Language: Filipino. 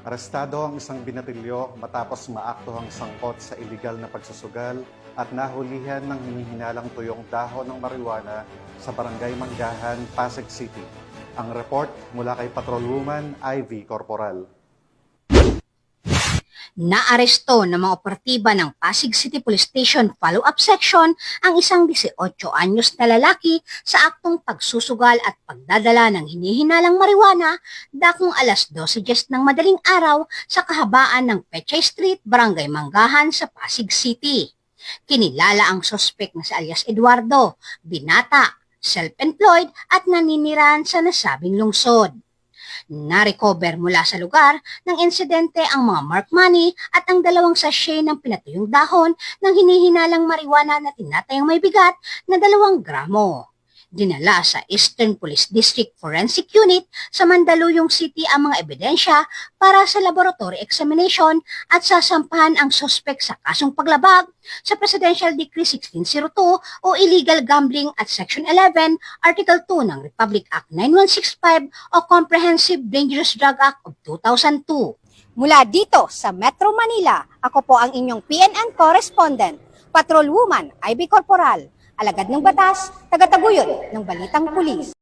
Arestado ang isang binatilyo matapos maaktuhang sangkot sa iligal na pagsusugal at nahulihan ng hinihinalang tuyong dahon ng marijuana sa Barangay Manggahan, Pasig City. Ang report mula kay Patrolwoman Ivy Corporal. Naaresto ng mga operatiba ng Pasig City Police Station Follow-up Section ang isang 18 anyos na lalaki sa aktong pagsusugal at pagdadala ng hinihinalang marijuana dakong alas 12:10 ng madaling araw sa kahabaan ng Pechay Street, Barangay Manggahan sa Pasig City. Kinilala ang sospek na si alias Eduardo, binata, self-employed at naninirahan sa nasabing lungsod. Na-recover mula sa lugar ng insidente ang mga mark money at ang 2 sachet ng pinatuyong dahon ng hinihinalang marijuana na tinatayang may bigat na 2 gramo. Dinala sa Eastern Police District Forensic Unit sa Mandaluyong City ang mga ebidensya para sa laboratory examination at sasampahan ang sospek sa kasong paglabag sa Presidential Decree 1602 o Illegal Gambling at Section 11, Article 2 ng Republic Act 9165 o Comprehensive Dangerous Drug Act of 2002. Mula dito sa Metro Manila, ako po ang inyong PNN correspondent, Patrolwoman Ivy Corporal, alagad ng batas, tagataguyod ng balitang pulis.